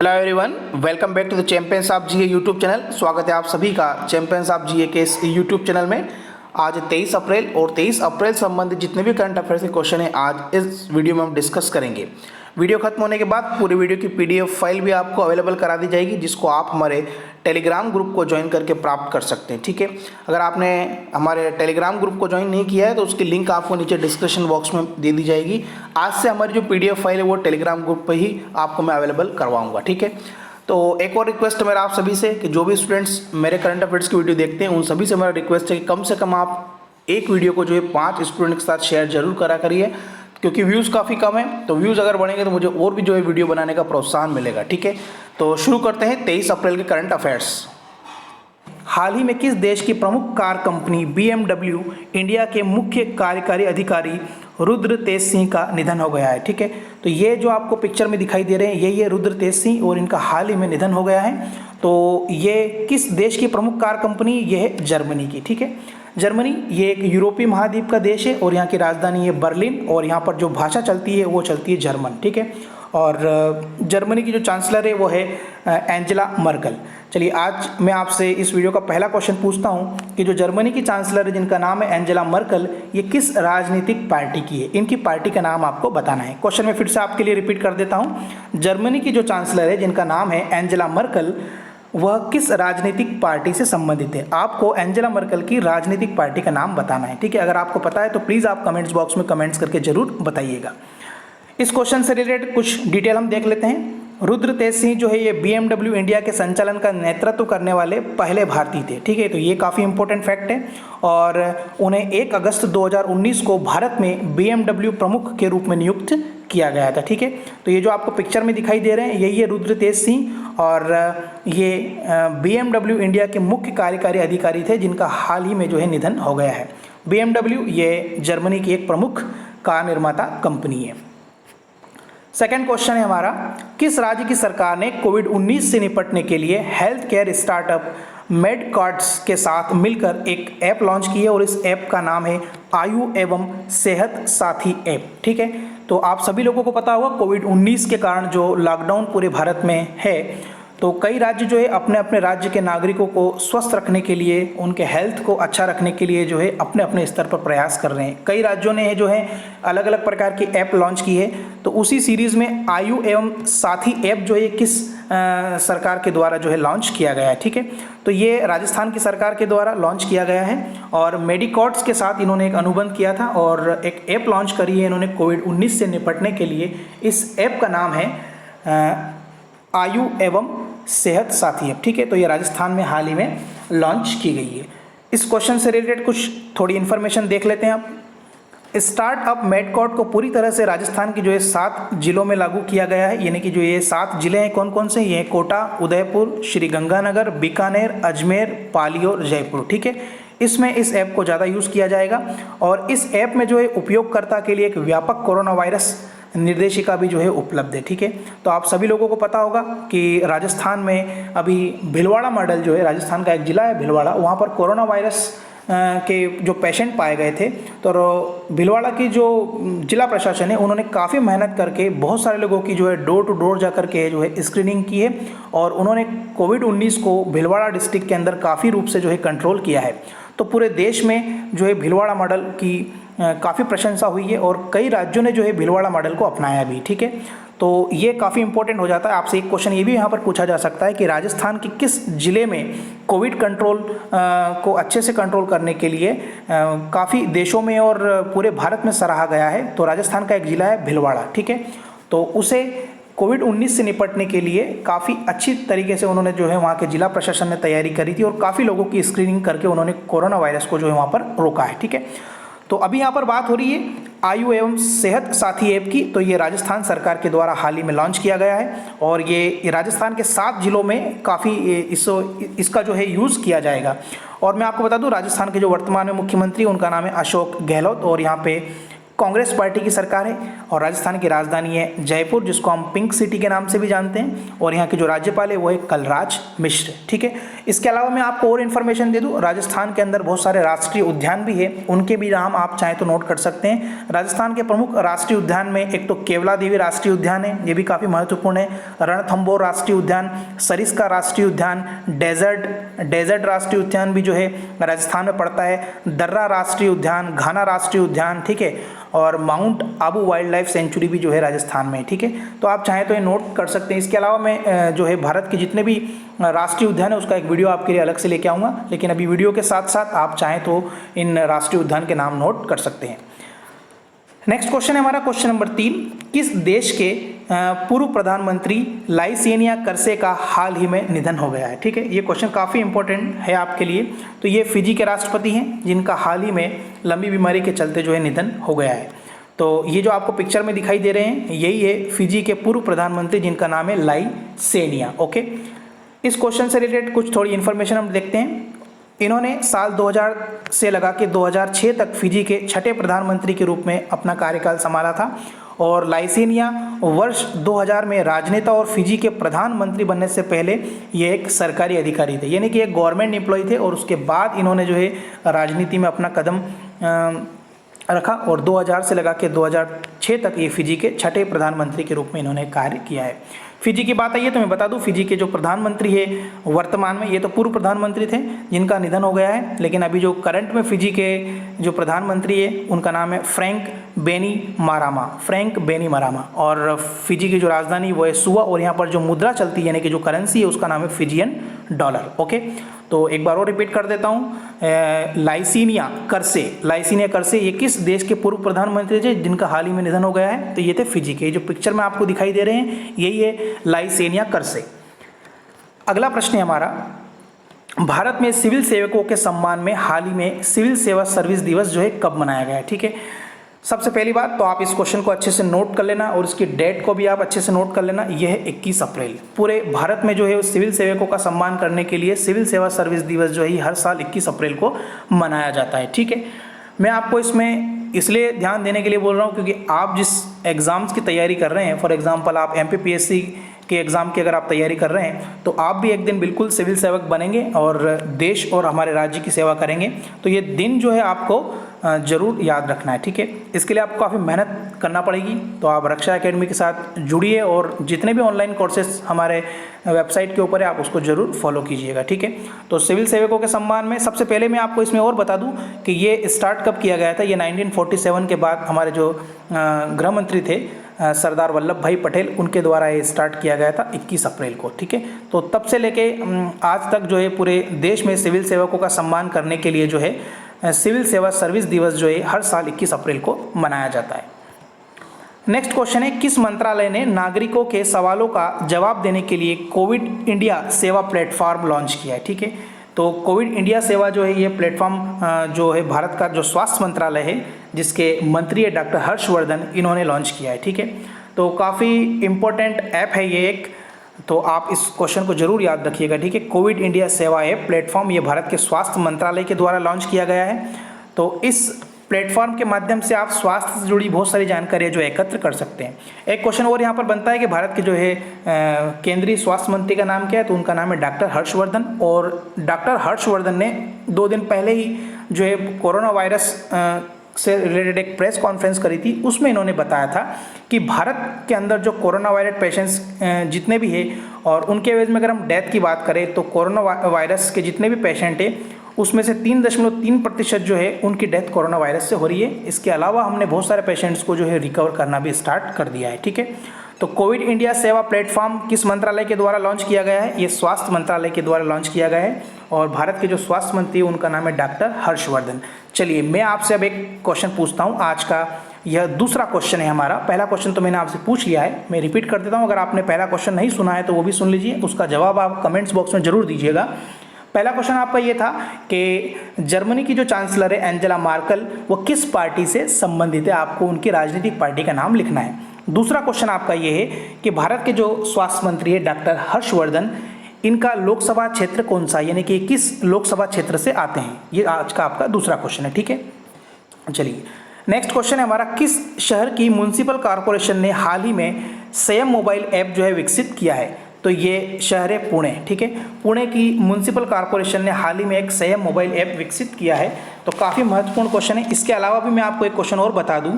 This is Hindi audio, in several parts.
Hello everyone, welcome back to the champions of GA YouTube channel. स्वागत है आप सभी का चैंपियंस ऑफ जीए के इस यूट्यूब चैनल में। आज 23 अप्रैल और 23 अप्रैल संबंधित जितने भी करंट अफेयर्स के क्वेश्चन हैं आज इस वीडियो में हम डिस्कस करेंगे। वीडियो खत्म होने के बाद पूरी वीडियो की पीडीएफ फाइल भी आपको अवेलेबल करा दी जाएगी, जिसको आप हमारे टेलीग्राम ग्रुप को ज्वाइन करके प्राप्त कर सकते हैं। ठीक है, अगर आपने हमारे टेलीग्राम ग्रुप को ज्वाइन नहीं किया है तो उसकी लिंक आपको नीचे डिस्क्रिप्शन बॉक्स में दे दी जाएगी। आज से हमारी जो पीडीएफ फाइल है वो टेलीग्राम ग्रुप पर ही आपको मैं अवेलेबल करवाऊँगा। ठीक है, तो एक और रिक्वेस्ट है मेरा आप सभी से कि जो भी स्टूडेंट्स मेरे करंट अफेयर्स की वीडियो देखते हैं उन सभी से मेरा रिक्वेस्ट है कि कम से कम आप एक वीडियो को जो है 5 स्टूडेंट के साथ शेयर जरूर करा करिए, क्योंकि व्यूज़ काफ़ी कम है। तो व्यूज़ अगर बढ़ेंगे तो मुझे और भी जो है वीडियो बनाने का प्रोत्साहन मिलेगा। ठीक है, तो शुरू करते हैं 23 अप्रैल के करंट अफेयर्स। हाल ही में किस देश की प्रमुख कार कंपनी BMW इंडिया के मुख्य कार्यकारी अधिकारी रुद्र तेज सिंह का निधन हो गया है। ठीक है, तो ये जो आपको पिक्चर में दिखाई दे रहे हैं यही है रुद्र तेज सिंह और इनका हाल ही में निधन हो गया है। तो ये किस देश की प्रमुख कार कंपनी, ये है जर्मनी की। ठीक है, जर्मनी ये एक यूरोपीय महाद्वीप का देश है और यहाँ की राजधानी है बर्लिन और यहाँ पर जो भाषा चलती है वो चलती है जर्मन। ठीक है, और जर्मनी की जो चांसलर है वो है एंजेला मर्कल। चलिए, आज मैं आपसे इस वीडियो का पहला क्वेश्चन पूछता हूँ कि जो जर्मनी की चांसलर है जिनका नाम है एंजेला मर्कल, ये किस राजनीतिक पार्टी की है? इनकी पार्टी का नाम आपको बताना है। क्वेश्चन मैं फिर से आपके लिए रिपीट कर देता हूँ। जर्मनी की जो चांसलर है जिनका नाम है एंजेला मर्कल, वह किस राजनीतिक पार्टी से संबंधित है? आपको एंजेला मर्कल की राजनीतिक पार्टी का नाम बताना है। ठीक है, अगर आपको पता है तो प्लीज़ आप कमेंट्स बॉक्स में कमेंट्स करके जरूर बताइएगा। इस क्वेश्चन से रिलेटेड कुछ डिटेल हम देख लेते हैं। रुद्र तेज सिंह जो है ये BMW इंडिया के संचालन का नेतृत्व करने वाले पहले भारतीय थे। ठीक है, तो ये काफ़ी इंपॉर्टेंट फैक्ट है और उन्हें 1 अगस्त 2019 को भारत में BMW प्रमुख के रूप में नियुक्त किया गया था। ठीक है, तो ये जो आपको पिक्चर में दिखाई दे रहे हैं यही है रुद्र तेज सिंह और ये BMW इंडिया के मुख्य कार्यकारी अधिकारी थे जिनका हाल ही में जो है निधन हो गया है। BMW ये जर्मनी की एक प्रमुख कार निर्माता कंपनी है। सेकेंड क्वेश्चन है हमारा, किस राज्य की सरकार ने कोविड-19 से निपटने के लिए हेल्थ केयर स्टार्टअप मेडकार्ड्स के साथ मिलकर एक ऐप लॉन्च की है और इस ऐप का नाम है आयु एवं सेहत साथी ऐप। ठीक है, तो आप सभी लोगों को पता होगा कोविड-19 के कारण जो लॉकडाउन पूरे भारत में है, तो कई राज्य जो है अपने अपने राज्य के नागरिकों को स्वस्थ रखने के लिए, उनके हेल्थ को अच्छा रखने के लिए जो है अपने अपने स्तर पर प्रयास कर रहे हैं। कई राज्यों ने जो है अलग अलग प्रकार की ऐप लॉन्च की है। तो उसी सीरीज़ में आयु एवं साथी ऐप जो है किस सरकार के द्वारा जो है लॉन्च किया गया है? ठीक है, तो ये राजस्थान की सरकार के द्वारा लॉन्च किया गया है और मेडिकॉर्ड्स के साथ इन्होंने एक अनुबंध किया था और एक ऐप लॉन्च करी है इन्होंने कोविड-19 से निपटने के लिए। इस ऐप का नाम है आयु एवं सेहत साथी ऐप। ठीक है, तो ये राजस्थान में हाल ही में लॉन्च की गई है। इस क्वेश्चन से रिलेटेड कुछ थोड़ी इन्फॉर्मेशन देख लेते हैं आप। स्टार्टअप मेडकॉर्ड को पूरी तरह से राजस्थान की जो है 7 जिलों में लागू किया गया है, यानी कि जो ये 7 जिले हैं कौन कौन से? ये कोटा, उदयपुर, श्रीगंगानगर, बीकानेर, अजमेर, पाली और जयपुर। ठीक है, इसमें इस ऐप को ज़्यादा यूज़ किया जाएगा और इस ऐप में जो है उपयोगकर्ता के लिए एक व्यापक कोरोना वायरस निर्देशिका भी जो है उपलब्ध है। ठीक है, तो आप सभी लोगों को पता होगा कि राजस्थान में अभी भीलवाड़ा मॉडल जो है, राजस्थान का एक जिला है भीलवाड़ा, वहाँ पर कोरोना वायरस के जो पेशेंट पाए गए थे। तो भीलवाड़ा की जो जिला प्रशासन है उन्होंने काफ़ी मेहनत करके बहुत सारे लोगों की जो है डोर टू डोर जा करके जो है स्क्रीनिंग की है और उन्होंने कोविड-19 को भीलवाड़ा डिस्ट्रिक्ट के अंदर काफ़ी रूप से जो है कंट्रोल किया है। तो पूरे देश में जो है भीलवाड़ा मॉडल की काफ़ी प्रशंसा हुई है और कई राज्यों ने जो है भीलवाड़ा मॉडल को अपनाया भी। ठीक है, तो ये काफ़ी इंपॉर्टेंट हो जाता है। आपसे एक क्वेश्चन ये भी यहाँ पर पूछा जा सकता है कि राजस्थान के किस जिले में कोविड कंट्रोल को अच्छे से कंट्रोल करने के लिए काफ़ी देशों में और पूरे भारत में सराहा गया है? तो राजस्थान का एक जिला है भीलवाड़ा। ठीक है, तो उसे कोविड-19 से निपटने के लिए काफ़ी अच्छी तरीके से उन्होंने जो है वहाँ के जिला प्रशासन ने तैयारी करी थी और काफ़ी लोगों की स्क्रीनिंग करके उन्होंने कोरोना वायरस को जो है वहाँ पर रोका है। ठीक है, तो अभी यहाँ पर बात हो रही है आयु एवं सेहत साथी ऐप की। तो ये राजस्थान सरकार के द्वारा हाल ही में लॉन्च किया गया है और ये राजस्थान के 7 जिलों में काफ़ी इसका जो है यूज़ किया जाएगा। और मैं आपको बता दूं राजस्थान के जो वर्तमान में मुख्यमंत्री उनका नाम है अशोक गहलोत और यहाँ पे कांग्रेस पार्टी की सरकार है और राजस्थान की राजधानी है जयपुर, जिसको हम पिंक सिटी के नाम से भी जानते हैं, और यहाँ के जो राज्यपाल है वो है कलराज मिश्र। ठीक है, इसके अलावा मैं आपको और इन्फॉर्मेशन दे दूँ, राजस्थान के अंदर बहुत सारे राष्ट्रीय उद्यान भी है, उनके भी नाम आप चाहें तो नोट कर सकते हैं। राजस्थान के प्रमुख राष्ट्रीय उद्यान में एक तो केवला देवी राष्ट्रीय उद्यान है, ये भी काफ़ी महत्वपूर्ण है, रणथंभौर राष्ट्रीय उद्यान, सरिस्का राष्ट्रीय उद्यान, डेजर्ट राष्ट्रीय उद्यान भी जो है राजस्थान में पड़ता है, दर्रा राष्ट्रीय उद्यान, घाना राष्ट्रीय उद्यान, ठीक है, और mount Abu wild life sanctuary भी जो है राजस्थान में। ठीक है, तो आप चाहें तो ये नोट कर सकते हैं। इसके अलावा मैं जो है भारत के जितने भी राष्ट्रीय उद्यान है उसका एक वीडियो आपके लिए अलग से लेके आऊँगा, लेकिन अभी वीडियो के साथ साथ आप चाहें तो इन राष्ट्रीय उद्यान के नाम नोट कर सकते हैं। नेक्स्ट क्वेश्चन है हमारा क्वेश्चन नंबर 3, किस देश के पूर्व प्रधानमंत्री लाइसेनिया कर्से का हाल ही में निधन हो गया है। ठीक है, ये क्वेश्चन काफ़ी इंपॉर्टेंट है आपके लिए। तो ये फिजी के राष्ट्रपति हैं जिनका हाल ही में लंबी बीमारी के चलते जो है निधन हो गया है। तो ये जो आपको पिक्चर में दिखाई दे रहे हैं यही है फिजी के पूर्व प्रधानमंत्री जिनका नाम है लाइसेनिया। ओके, इस क्वेश्चन से रिलेटेड कुछ थोड़ी इन्फॉर्मेशन हम देखते हैं। इन्होंने साल 2000 से लगा के 2006 तक फिजी के छठे प्रधानमंत्री के रूप में अपना कार्यकाल संभाला था, और लाइसेनिया वर्ष 2000 में राजनेता और फिजी के प्रधानमंत्री बनने से पहले ये एक सरकारी अधिकारी थे, यानी कि एक गवर्नमेंट एम्प्लॉय थे, और उसके बाद इन्होंने जो है राजनीति में अपना कदम रखा, और 2000 से लगा के 2006 तक ये फिजी के छठे प्रधानमंत्री के रूप में इन्होंने कार्य किया है। फिजी की बात आई है तो मैं बता दूं, फिजी के जो प्रधानमंत्री है वर्तमान में, ये तो पूर्व प्रधानमंत्री थे जिनका निधन हो गया है, लेकिन अभी जो करंट में फिजी के जो प्रधानमंत्री है उनका नाम है फ्रैंक बैनिमारामा, और फिजी की जो राजधानी वो है सुआ, और यहाँ पर जो मुद्रा चलती है यानी कि जो करेंसी है उसका नाम है फिजियन डॉलर। ओके, तो एक बार और रिपीट कर देता हूँ, लाइसेनिया कर्से ये किस देश के पूर्व प्रधानमंत्री थे जिनका हाल ही में निधन हो गया है, तो ये थे फिजी के। जो पिक्चर में आपको दिखाई दे रहे हैं यही है लाइसेनिया कर्से। अगला प्रश्न है हमारा, भारत में सिविल सेवकों के सम्मान में हाल ही में सिविल सेवा सर्विस दिवस जो है कब मनाया गया है। ठीक है, सबसे पहली बात तो आप इस क्वेश्चन को अच्छे से नोट कर लेना, और इसकी डेट को भी आप अच्छे से नोट कर लेना, यह है 21 अप्रैल। पूरे भारत में जो है सिविल सेवकों का सम्मान करने के लिए सिविल सेवा सर्विस दिवस जो है हर साल 21 अप्रैल को मनाया जाता है। ठीक है, मैं आपको इसमें इसलिए ध्यान देने के लिए बोल रहा हूँ क्योंकि आप जिस एग्ज़ाम्स की तैयारी कर रहे हैं, फॉर एग्जाम्पल आप MPPSC के एग्ज़ाम की अगर आप तैयारी कर रहे हैं तो आप भी एक दिन बिल्कुल सिविल सेवक बनेंगे और देश और हमारे राज्य की सेवा करेंगे। तो ये दिन जो है आपको ज़रूर याद रखना है। ठीक है, इसके लिए आपको काफ़ी मेहनत करना पड़ेगी। तो आप रक्षा एकेडमी के साथ जुड़िए और जितने भी ऑनलाइन कोर्सेज हमारे वेबसाइट के ऊपर है आप उसको ज़रूर फॉलो कीजिएगा। ठीक है, तो सिविल सेवकों के सम्मान में सबसे पहले मैं आपको इसमें और बता दूं कि ये स्टार्ट कब किया गया था। ये 1947 के बाद हमारे जो गृह मंत्री थे सरदार वल्लभ भाई पटेल, उनके द्वारा ये स्टार्ट किया गया था 21 अप्रैल को। ठीक है, तो तब से लेके आज तक जो है पूरे देश में सिविल सेवकों का सम्मान करने के लिए जो है सिविल सेवा सर्विस दिवस जो है हर साल 21 अप्रैल को मनाया जाता है। नेक्स्ट क्वेश्चन है, किस मंत्रालय ने नागरिकों के सवालों का जवाब देने के लिए कोविड इंडिया सेवा प्लेटफॉर्म लॉन्च किया है। ठीक है, तो कोविड इंडिया सेवा जो है ये प्लेटफॉर्म जो है भारत का जो स्वास्थ्य मंत्रालय है जिसके मंत्री है डॉक्टर हर्षवर्धन, इन्होंने लॉन्च किया है। ठीक है, तो काफ़ी इम्पोर्टेंट ऐप है ये एक, तो आप इस क्वेश्चन को जरूर याद रखिएगा। ठीक है, कोविड इंडिया सेवा ऐप प्लेटफॉर्म ये भारत के स्वास्थ्य मंत्रालय के द्वारा लॉन्च किया गया है। तो इस प्लेटफॉर्म के माध्यम से आप स्वास्थ्य से जुड़ी बहुत सारी जानकारियाँ जो एकत्र कर सकते हैं। एक क्वेश्चन और यहाँ पर बनता है कि भारत के जो है केंद्रीय स्वास्थ्य मंत्री का नाम क्या है, तो उनका नाम है डॉक्टर हर्षवर्धन, और डॉक्टर हर्षवर्धन ने 2 दिन पहले ही जो है कोरोना वायरस से रिलेटेड एक प्रेस कॉन्फ्रेंस करी थी, उसमें इन्होंने बताया था कि भारत के अंदर जो कोरोना वायरस पेशेंट्स जितने भी हैं और उनके एवज में अगर हम डेथ की बात करें तो कोरोना वायरस के जितने भी पेशेंट हैं उसमें से 3.3% जो है उनकी डेथ कोरोना वायरस से हो रही है। इसके अलावा हमने बहुत सारे पेशेंट्स को जो है रिकवर करना भी स्टार्ट कर दिया है। ठीक है, तो कोविड इंडिया सेवा प्लेटफॉर्म किस मंत्रालय के द्वारा लॉन्च किया गया है, ये स्वास्थ्य मंत्रालय के द्वारा लॉन्च किया गया है, और भारत के जो स्वास्थ्य मंत्री उनका नाम है डॉक्टर हर्षवर्धन। चलिए मैं आपसे अब एक क्वेश्चन पूछता हूँ, आज का यह दूसरा क्वेश्चन है हमारा। पहला क्वेश्चन तो मैंने आपसे पूछ लिया है, मैं रिपीट कर देता हूँ, अगर आपने पहला क्वेश्चन नहीं सुना है तो वो भी सुन लीजिए, उसका जवाब आप कमेंट्स बॉक्स में जरूर दीजिएगा। पहला क्वेश्चन आपका ये था कि जर्मनी की जो चांसलर है एंजेला मार्केल वो किस पार्टी से संबंधित है, आपको उनकी राजनीतिक पार्टी का नाम लिखना है। दूसरा क्वेश्चन आपका ये है कि भारत के जो स्वास्थ्य मंत्री है डॉक्टर हर्षवर्धन, इनका लोकसभा क्षेत्र कौन सा, यानी कि किस लोकसभा क्षेत्र से आते हैं, ये आज का आपका दूसरा क्वेश्चन है। ठीक है, चलिए नेक्स्ट क्वेश्चन है हमारा, किस शहर की म्युनिसिपल कॉरपोरेशन ने हाल ही में स्वयं मोबाइल ऐप जो है विकसित किया है? तो ये शहर है पुणे। ठीक है, पुणे की म्युनिसिपल कॉरपोरेशन ने हाल ही में एक स्वयं मोबाइल ऐप विकसित किया है। तो काफ़ी महत्वपूर्ण क्वेश्चन है। इसके अलावा भी मैं आपको एक क्वेश्चन और बता दूं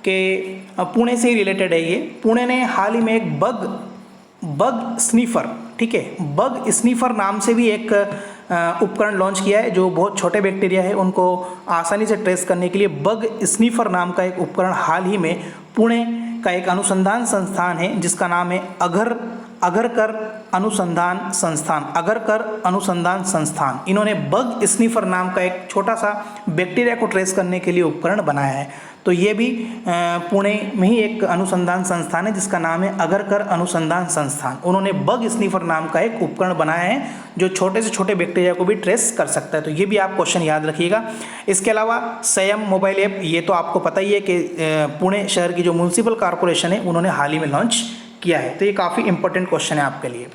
कि पुणे से ही रिलेटेड है ये। पुणे ने हाल ही में एक बग स्नीफर, ठीक है, बग स्नीफर नाम से भी एक उपकरण लॉन्च किया है जो बहुत छोटे बैक्टीरिया है उनको आसानी से ट्रेस करने के लिए बग स्नीफर नाम का एक उपकरण हाल ही में पुणे का एक अनुसंधान संस्थान है जिसका नाम है अगरकर अनुसंधान संस्थान। इन्होंने बग स्नीफर नाम का एक छोटा सा बैक्टीरिया को ट्रेस करने के लिए उपकरण बनाया है। तो ये भी पुणे में ही एक अनुसंधान संस्थान है जिसका नाम है अगरकर अनुसंधान संस्थान। उन्होंने बग स्नीफर नाम का एक उपकरण बनाया है जो छोटे से छोटे बैक्टीरिया को भी ट्रेस कर सकता है। तो ये भी आप क्वेश्चन याद रखिएगा। इसके अलावा स्वयं मोबाइल ऐप, ये तो आपको पता ही है कि पुणे शहर की जो म्युनिसिपल कॉरपोरेशन है उन्होंने हाल ही में लॉन्च किया है। तो ये काफ़ी इंपॉर्टेंट क्वेश्चन है आपके लिए।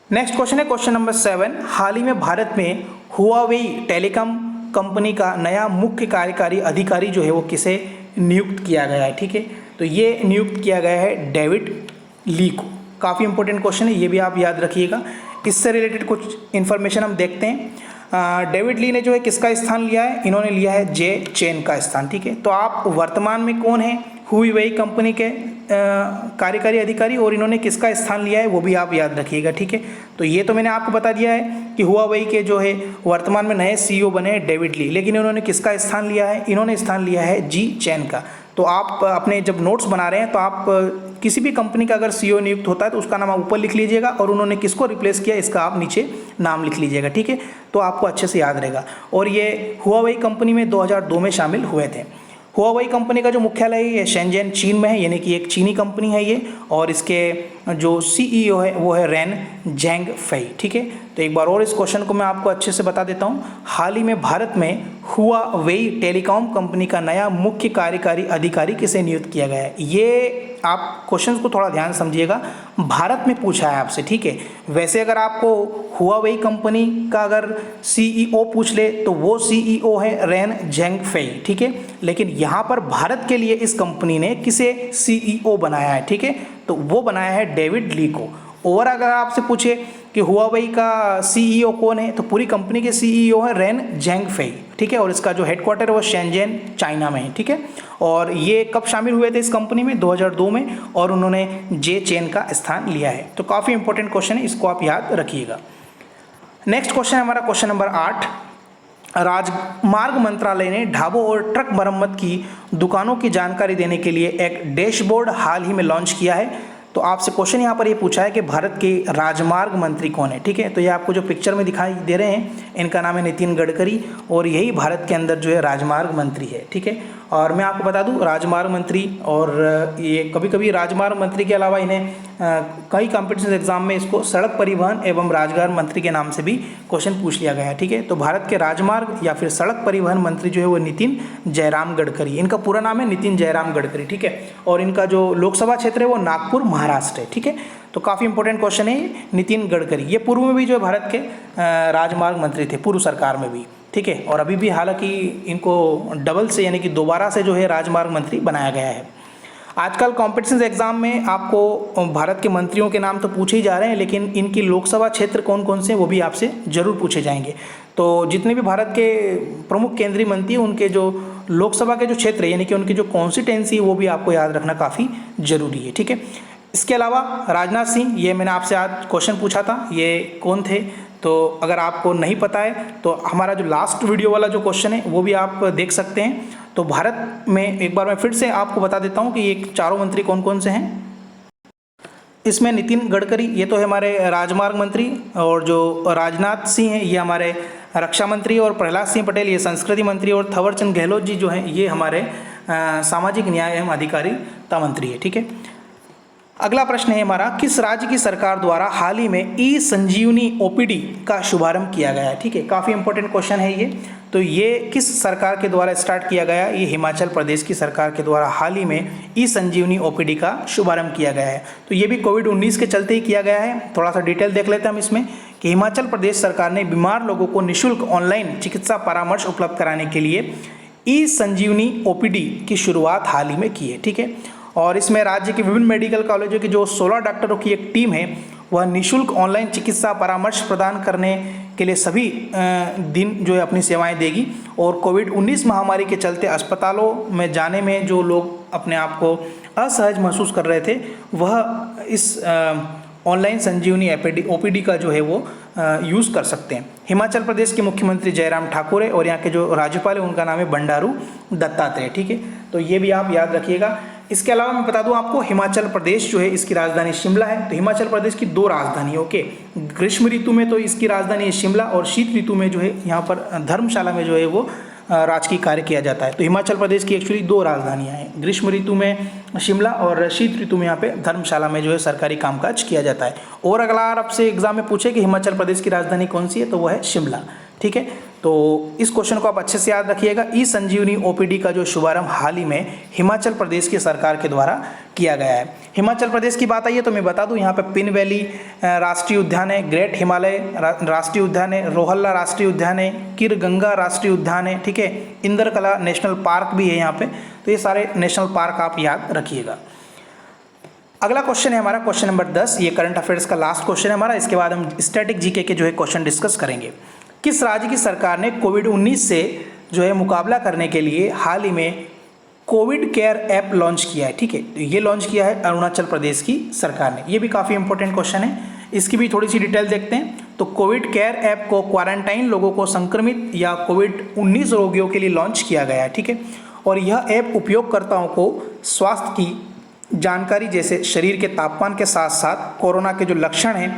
नेक्स्ट क्वेश्चन है क्वेश्चन नंबर 7, हाल ही में भारत में हुआवेई टेलीकॉम कंपनी का नया मुख्य कार्यकारी अधिकारी जो है वो किसे नियुक्त किया गया है? ठीक है, तो ये नियुक्त किया गया है डेविड ली को। काफ़ी इंपॉर्टेंट क्वेश्चन है, ये भी आप याद रखिएगा। इससे रिलेटेड कुछ इन्फॉर्मेशन हम देखते हैं। डेविड ली ने जो है किसका स्थान लिया है? इन्होंने लिया है जे चेन का स्थान। ठीक है, तो आप वर्तमान में कौन है? हुआवेई कंपनी के कार्यकारी अधिकारी, और इन्होंने किसका स्थान लिया है वो भी आप याद रखिएगा। ठीक है, तो ये तो मैंने आपको बता दिया है कि हुआवेई के जो है वर्तमान में नए सीईओ बने हैं डेविड ली, लेकिन इन्होंने किसका स्थान लिया है? इन्होंने स्थान लिया है जी चेन का। तो आप अपने जब नोट्स बना रहे हैं तो आप किसी भी कंपनी का अगर सीईओ नियुक्त होता है तो उसका नाम आप ऊपर लिख लीजिएगा और उन्होंने किसको रिप्लेस किया इसका आप नीचे नाम लिख लीजिएगा। ठीक है, तो आपको अच्छे से याद रहेगा। और ये हुआवेई कंपनी में 2002 में शामिल हुए थे। हुआवेई कंपनी का जो मुख्यालय है ये शेंजन चीन में है, यानी कि एक चीनी कंपनी है ये, और इसके जो सीईओ है वो है रेन झेंगफेई। ठीक है, तो एक बार और इस क्वेश्चन को मैं आपको अच्छे से बता देता हूँ। हाल ही में भारत में हुआवेई टेलीकॉम कंपनी का नया मुख्य कार्यकारी अधिकारी किसे नियुक्त किया गया है? ये आप क्वेश्चंस को थोड़ा ध्यान समझिएगा, भारत में पूछा है आपसे। ठीक है, वैसे अगर आपको हुआवेई कंपनी का अगर सीईओ पूछ ले तो वो सीईओ है रेन झेंगफेई। ठीक है, लेकिन यहाँ पर भारत के लिए इस कंपनी ने किसे सीईओ बनाया है? ठीक है, तो वो बनाया है डेविड ली को। और अगर आपसे पूछे कि हुआवेई का सीईओ कौन है तो पूरी कंपनी के सीईओ है रेन झेंगफेई। ठीक है, और इसका जो हेडक्वार्टर है वो शेंजन चाइना में है। ठीक है, और ये कब शामिल हुए थे इस कंपनी में? 2002 में, और उन्होंने जे चेन का स्थान लिया है। तो काफ़ी इंपॉर्टेंट क्वेश्चन है, इसको आप याद रखिएगा। नेक्स्ट क्वेश्चन है हमारा क्वेश्चन नंबर 8, राजमार्ग मंत्रालय ने ढाबों और ट्रक मरम्मत की दुकानों की जानकारी देने के लिए एक डैशबोर्ड हाल ही में लॉन्च किया है। तो आपसे क्वेश्चन यहाँ पर ये पूछा है कि भारत के राजमार्ग मंत्री कौन है? ठीक है, तो ये आपको जो पिक्चर में दिखाई दे रहे हैं इनका नाम है नितिन गडकरी, और यही भारत के अंदर जो है राजमार्ग मंत्री है। ठीक है, और मैं आपको बता दूं राजमार्ग मंत्री, और ये कभी कभी राजमार्ग मंत्री के अलावा इन्हें कई कॉम्पिटिशन एग्जाम में इसको सड़क परिवहन एवं राजमार्ग मंत्री के नाम से भी क्वेश्चन पूछ लिया गया है। ठीक है, तो भारत के राजमार्ग या फिर सड़क परिवहन मंत्री जो है वो नितिन जयराम गडकरी, इनका पूरा नाम है नितिन जयराम गडकरी। ठीक है, और इनका जो लोकसभा क्षेत्र है वो नागपुर महाराष्ट्र है। ठीक है, तो काफ़ी इंपॉर्टेंट क्वेश्चन है नितिन गडकरी। ये पूर्व में भी जो है भारत के राजमार्ग मंत्री थे, पूर्व सरकार में भी। ठीक है, और अभी भी हालांकि इनको डबल से यानी कि दोबारा से जो है राजमार्ग मंत्री बनाया गया है। आजकल कॉम्पिटिशन एग्जाम में आपको भारत के मंत्रियों के नाम तो पूछे ही जा रहे हैं, लेकिन इनकी लोकसभा क्षेत्र कौन कौन से वो भी आपसे जरूर पूछे जाएंगे। तो जितने भी भारत के प्रमुख केंद्रीय मंत्री हैं उनके जो लोकसभा के जो क्षेत्र है यानी कि उनकी जो कॉन्स्टिट्यूंसी है वो भी आपको याद रखना काफ़ी जरूरी है। ठीक है, इसके अलावा राजनाथ सिंह, ये मैंने आपसे आज क्वेश्चन पूछा था, ये कौन थे? तो अगर आपको नहीं पता है तो हमारा जो लास्ट वीडियो वाला जो क्वेश्चन है वो भी आप देख सकते हैं। तो भारत में एक बार मैं फिर से आपको बता देता हूँ कि ये चारों मंत्री कौन कौन से हैं। इसमें नितिन गडकरी, ये तो है हमारे राजमार्ग मंत्री, और जो राजनाथ सिंह हैं ये हमारे रक्षा मंत्री, और प्रहलाद सिंह पटेल ये संस्कृति मंत्री, और थावरचंद गहलोत जी जो हैं ये हमारे सामाजिक न्याय एवं अधिकारिता मंत्री है। ठीक है, अगला प्रश्न है हमारा, किस राज्य की सरकार द्वारा हाल ही में ई संजीवनी ओपीडी का शुभारंभ किया गया है? ठीक है, काफ़ी इंपॉर्टेंट क्वेश्चन है ये। तो ये किस सरकार के द्वारा स्टार्ट किया गया? ये हिमाचल प्रदेश की सरकार के द्वारा हाल ही में ई संजीवनी ओपीडी का शुभारंभ किया गया है। तो ये भी कोविड-19 के चलते ही किया गया है। थोड़ा सा डिटेल देख लेते हैं हम इसमें कि हिमाचल प्रदेश सरकार ने बीमार लोगों को निःशुल्क ऑनलाइन चिकित्सा परामर्श उपलब्ध कराने के लिए ई संजीवनी ओपीडी की शुरुआत हाल ही में की है, ठीक है। और इसमें राज्य के विभिन्न मेडिकल कॉलेजों की जो 16 डॉक्टरों की एक टीम है वह निःशुल्क ऑनलाइन चिकित्सा परामर्श प्रदान करने के लिए सभी दिन जो है अपनी सेवाएं देगी। और कोविड-19 महामारी के चलते अस्पतालों में जाने में जो लोग अपने आप को असहज महसूस कर रहे थे वह इस ऑनलाइन संजीवनी ओपीडी का जो है वो यूज़ कर सकते हैं। हिमाचल प्रदेश के मुख्यमंत्री जयराम ठाकुर है और यहाँ के जो राज्यपाल है उनका नाम है बंडारू दत्तात्रेय, ठीक है। तो ये भी आप याद रखिएगा। इसके अलावा मैं बता दूं आपको, हिमाचल प्रदेश जो है इसकी राजधानी शिमला है। तो हिमाचल प्रदेश की 2 राजधानी, ओके। ग्रीष्म ऋतु में तो इसकी राजधानी है शिमला और शीत ऋतु में जो है यहाँ पर धर्मशाला में जो है वो राजकीय कार्य किया जाता है। तो हिमाचल प्रदेश की एक्चुअली 2 राजधानियाँ हैं, ग्रीष्म ऋतु में शिमला और शीत ऋतु में यहाँ पे धर्मशाला में जो है सरकारी कामकाज किया जाता है। और अगर आपसे एग्जाम में पूछे कि हिमाचल प्रदेश की राजधानी कौन सी है तो वह है शिमला, ठीक है। तो इस क्वेश्चन को आप अच्छे से याद रखिएगा। ई संजीवनी ओपीडी का जो शुभारंभ हाल ही में हिमाचल प्रदेश की सरकार के द्वारा किया गया है। हिमाचल प्रदेश की बात आई है तो मैं बता दूं यहाँ पे पिन वैली राष्ट्रीय उद्यान है, ग्रेट हिमालय राष्ट्रीय उद्यान है, रोहल्ला राष्ट्रीय उद्यान है, किर गंगा राष्ट्रीय उद्यान है, ठीक है। इंद्रकला नेशनल पार्क भी है यहाँ पे। तो ये सारे नेशनल पार्क आप याद रखिएगा। अगला क्वेश्चन है हमारा क्वेश्चन नंबर 10। ये करंट अफेयर्स का लास्ट क्वेश्चन है हमारा। इसके बाद हम स्टैटिक जीके के जो है क्वेश्चन डिस्कस करेंगे। किस राज्य की सरकार ने कोविड-19 से जो है मुकाबला करने के लिए हाल ही में कोविड केयर ऐप लॉन्च किया है, ठीक है। तो ये लॉन्च किया है अरुणाचल प्रदेश की सरकार ने। ये भी काफ़ी इंपॉर्टेंट क्वेश्चन है, इसकी भी थोड़ी सी डिटेल देखते हैं। तो कोविड केयर ऐप को क्वारंटाइन लोगों को संक्रमित या कोविड-19 रोगियों के लिए लॉन्च किया गया है, ठीक है। और यह ऐप उपयोगकर्ताओं को स्वास्थ्य की जानकारी जैसे शरीर के तापमान के साथ साथ कोरोना के जो लक्षण हैं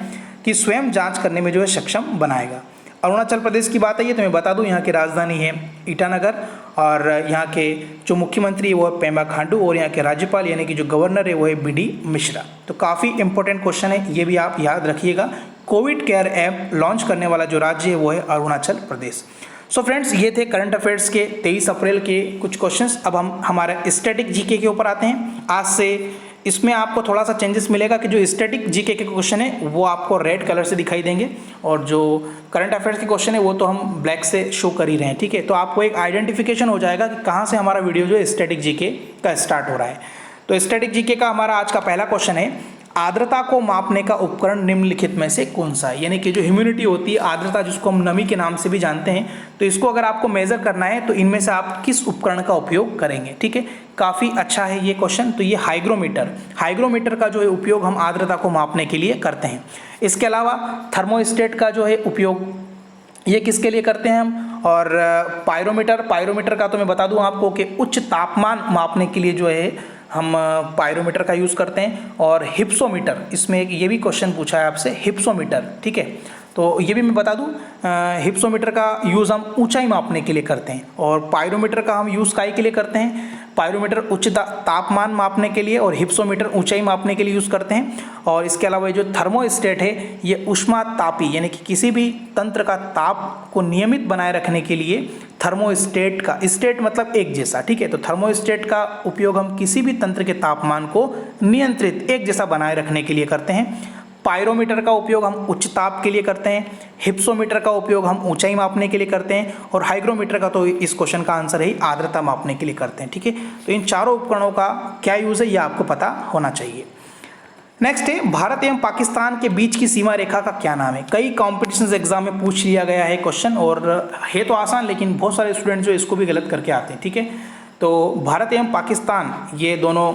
कि स्वयं जाँच करने में जो है सक्षम बनाएगा। अरुणाचल प्रदेश की बात आई है तो मैं बता दूं यहाँ की राजधानी है ईटानगर और यहाँ के जो मुख्यमंत्री है वो है पेमा खांडू और यहाँ के राज्यपाल यानी कि जो गवर्नर है वो है बीडी मिश्रा। तो काफ़ी इंपॉर्टेंट क्वेश्चन है, ये भी आप याद रखिएगा। कोविड केयर ऐप लॉन्च करने वाला जो राज्य है वो है अरुणाचल प्रदेश। सो फ्रेंड्स, ये थे करंट अफेयर्स के 23 अप्रैल के कुछ क्वेश्चंस। अब हम हमारे स्टैटिक जीके के ऊपर आते हैं। आज से इसमें आपको थोड़ा सा चेंजेस मिलेगा कि जो स्टैटिक जीके के क्वेश्चन है वो आपको रेड कलर से दिखाई देंगे और जो करंट अफेयर्स के क्वेश्चन है वो तो हम ब्लैक से शो कर ही रहे हैं, ठीक है। तो आपको एक आइडेंटिफिकेशन हो जाएगा कि कहाँ से हमारा वीडियो जो है स्टैटिक जीके का स्टार्ट हो रहा है। तो स्टैटिक जीके का हमारा आज का पहला क्वेश्चन है, आर्द्रता को मापने का उपकरण निम्नलिखित में से कौन सा है। यानी कि जो ह्यूमिडिटी होती है, आर्द्रता जिसको हम नमी के नाम से भी जानते हैं, तो इसको अगर आपको मेजर करना है तो इनमें से आप किस उपकरण का उपयोग करेंगे, ठीक है। काफ़ी अच्छा है ये क्वेश्चन। तो ये हाइग्रोमीटर का जो है उपयोग हम आर्द्रता को मापने के लिए करते हैं। इसके अलावा थर्मोस्टेट का जो है उपयोग ये किसके लिए करते हैं हम, और पायरोमीटर का तो मैं बता दूं आपको कि उच्च तापमान मापने के लिए जो है हम पायरोमीटर का यूज़ करते हैं। और हिप्सोमीटर, इसमें ये भी क्वेश्चन पूछा है आपसे, हिप्सोमीटर, ठीक है। तो ये भी मैं बता दूं, हिप्सोमीटर का यूज़ हम ऊंचाई मापने के लिए करते हैं और पायरोमीटर का हम यूज़ काहे के लिए करते हैं। पायरोमीटर उच्च तापमान मापने के लिए और हिप्सोमीटर ऊंचाई मापने के लिए यूज़ करते हैं। और इसके अलावा ये जो थर्मोस्टेट है ये ऊष्मातापी यानी कि किसी भी तंत्र का ताप को नियमित बनाए रखने के लिए थर्मोस्टेट का, स्टेट मतलब एक जैसा, ठीक है। तो थर्मोस्टेट का उपयोग हम किसी भी तंत्र के तापमान को नियंत्रित एक जैसा बनाए रखने के लिए करते हैं। पायरोमीटर का उपयोग हम उच्च ताप के लिए करते हैं, हिप्सोमीटर का उपयोग हम ऊंचाई मापने के लिए करते हैं और हाइग्रोमीटर का तो इस क्वेश्चन का आंसर है आर्द्रता मापने के लिए करते हैं, ठीक है। तो इन चारों उपकरणों का क्या यूज़ है ये आपको पता होना चाहिए। नेक्स्ट है, भारत एवं पाकिस्तान के बीच की सीमा रेखा का क्या नाम है। कई कॉम्पिटिशन एग्जाम में पूछ लिया गया है क्वेश्चन और है तो आसान, लेकिन बहुत सारे स्टूडेंट जो इसको भी गलत करके आते हैं, ठीक है। तो भारत एवं पाकिस्तान ये दोनों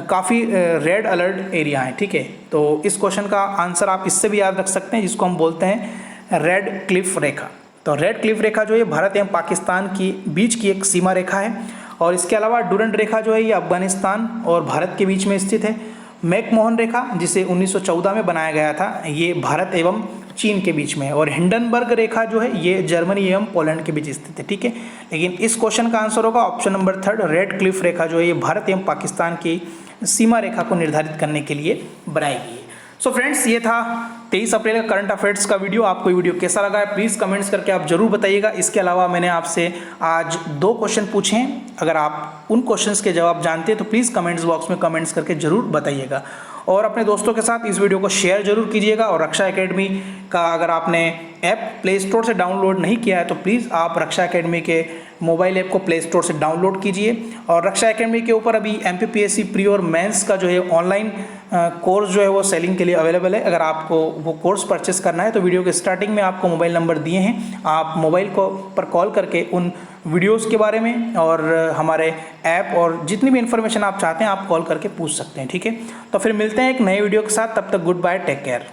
काफ़ी रेड अलर्ट एरिया है, ठीक है। तो इस क्वेश्चन का आंसर आप इससे भी याद रख सकते हैं जिसको हम बोलते हैं रेड क्लिफ रेखा। तो रेड क्लिफ रेखा जो है भारत एवं पाकिस्तान की बीच की एक सीमा रेखा है। और इसके अलावा डुरंड रेखा जो है ये अफगानिस्तान और भारत के बीच में स्थित है। मैकमोहन रेखा जिसे 1914 में बनाया गया था ये भारत एवं चीन के बीच में है। और हिंडनबर्ग रेखा जो है ये जर्मनी एवं पोलैंड के बीच स्थित है, ठीक है। लेकिन इस क्वेश्चन का आंसर होगा ऑप्शन नंबर 3, रेड क्लिफ रेखा जो है ये भारत एवं पाकिस्तान की सीमा रेखा को निर्धारित करने के लिए बनाई गई है। सो फ्रेंड्स, ये था 23 अप्रैल का करंट अफेयर्स का वीडियो। आपको ये वीडियो कैसा लगा है प्लीज़ कमेंट्स करके आप जरूर बताइएगा। इसके अलावा मैंने आपसे आज 2 क्वेश्चन पूछे हैं, अगर आप उन क्वेश्चंस के जवाब जानते हैं तो प्लीज़ कमेंट्स बॉक्स में कमेंट्स करके जरूर बताइएगा। और अपने दोस्तों के साथ इस वीडियो को शेयर जरूर कीजिएगा। और रक्षा एकेडमी का अगर आपने ऐप प्ले स्टोर से डाउनलोड नहीं किया है तो प्लीज़ आप रक्षा एकेडमी के मोबाइल ऐप को प्ले स्टोर से डाउनलोड कीजिए। और रक्षा एकेडमी के ऊपर अभी MPPSC प्री और मेंस का जो है ऑनलाइन कोर्स जो है वो सेलिंग के लिए अवेलेबल है। अगर आपको वो कोर्स परचेस करना है तो वीडियो के स्टार्टिंग में आपको मोबाइल नंबर दिए हैं, आप मोबाइल को पर कॉल करके उन वीडियोस के बारे में और हमारे ऐप और जितनी भी इन्फॉर्मेशन आप चाहते हैं आप कॉल करके पूछ सकते हैं। ठीक है, तो फिर मिलते हैं एक नए वीडियो के साथ, तब तक गुड बाय, टेक केयर।